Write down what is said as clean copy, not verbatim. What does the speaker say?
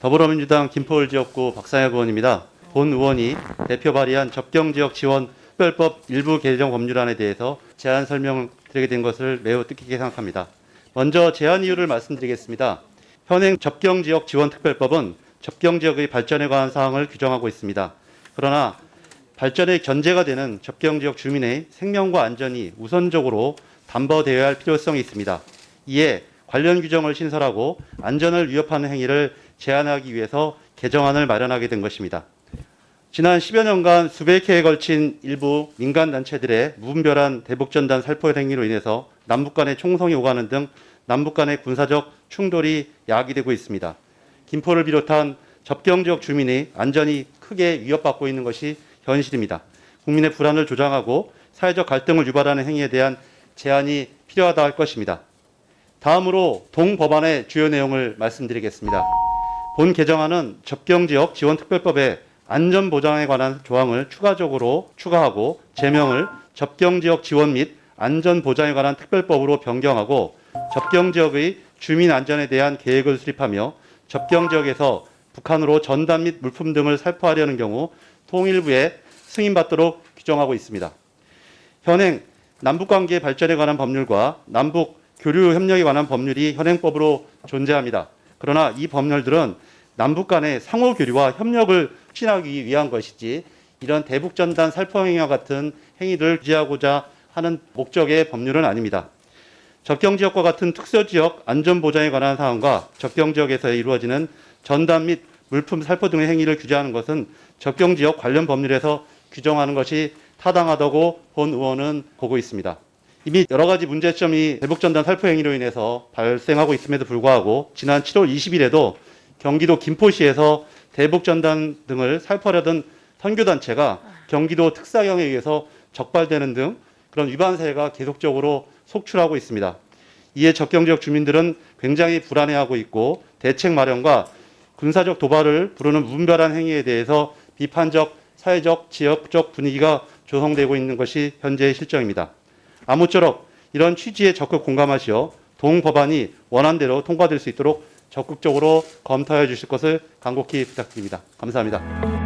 더불어민주당 김포을 지역구 박상혁 의원입니다. 본 의원이 대표 발의한 접경지역 지원 특별법 일부 개정 법률안에 대해서 제안 설명을 드리게 된 것을 매우 뜻깊게 생각합니다. 먼저 제안 이유를 말씀드리겠습니다. 현행 접경지역 지원 특별법은 접경지역의 발전에 관한 사항을 규정하고 있습니다. 그러나 발전의 전제가 되는 접경지역 주민의 생명과 안전이 우선적으로 담보되어야 할 필요성이 있습니다. 이에 관련 규정을 신설하고 안전을 위협하는 행위를 제한하기 위해서 개정안을 마련하게 된 것입니다. 지난 10여 년간 수백 회에 걸친 일부 민간단체들의 무분별한 대북전단 살포 행위로 인해서 남북 간의 총성이 오가는 등 남북 간의 군사적 충돌이 야기되고 있습니다. 김포를 비롯한 접경지역 주민의 안전이 크게 위협받고 있는 것이 현실입니다. 국민의 불안을 조장하고 사회적 갈등을 유발하는 행위에 대한 제한이 필요하다 할 것입니다. 다음으로 동법안의 주요 내용을 말씀드리겠습니다. 본 개정안은 접경지역 지원특별법에 안전보장에 관한 조항을 추가적으로 추가하고 제명을 접경지역 지원 및 안전보장에 관한 특별법으로 변경하고 접경지역의 주민 안전에 대한 계획을 수립하며 접경지역에서 북한으로 전단 및 물품 등을 살포하려는 경우 통일부에 승인받도록 규정하고 있습니다. 현행 남북관계 발전에 관한 법률과 남북 교류 협력에 관한 법률이 현행법으로 존재합니다. 그러나 이 법률들은 남북 간의 상호 교류와 협력을 추진하기 위한 것이지 이런 대북전단 살포 행위와 같은 행위를 규제하고자 하는 목적의 법률은 아닙니다. 접경지역과 같은 특수지역 안전보장에 관한 사항과 접경지역에서 이루어지는 전단 및 물품 살포 등의 행위를 규제하는 것은 접경지역 관련 법률에서 규정하는 것이 타당하다고 본 의원은 보고 있습니다. 이미 여러 가지 문제점이 대북전단 살포 행위로 인해서 발생하고 있음에도 불구하고 지난 7월 20일에도 경기도 김포시에서 대북전단 등을 살포하려던 선교단체가 경기도 특사경에 의해서 적발되는 등 그런 위반 사례가 계속적으로 속출하고 있습니다. 이에 접경지역 주민들은 굉장히 불안해하고 있고 대책 마련과 군사적 도발을 부르는 무분별한 행위에 대해서 비판적, 사회적, 지역적 분위기가 조성되고 있는 것이 현재의 실정입니다. 아무쪼록 이런 취지에 적극 공감하시어 동법안이 원안대로 통과될 수 있도록 적극적으로 검토해 주실 것을 간곡히 부탁드립니다. 감사합니다.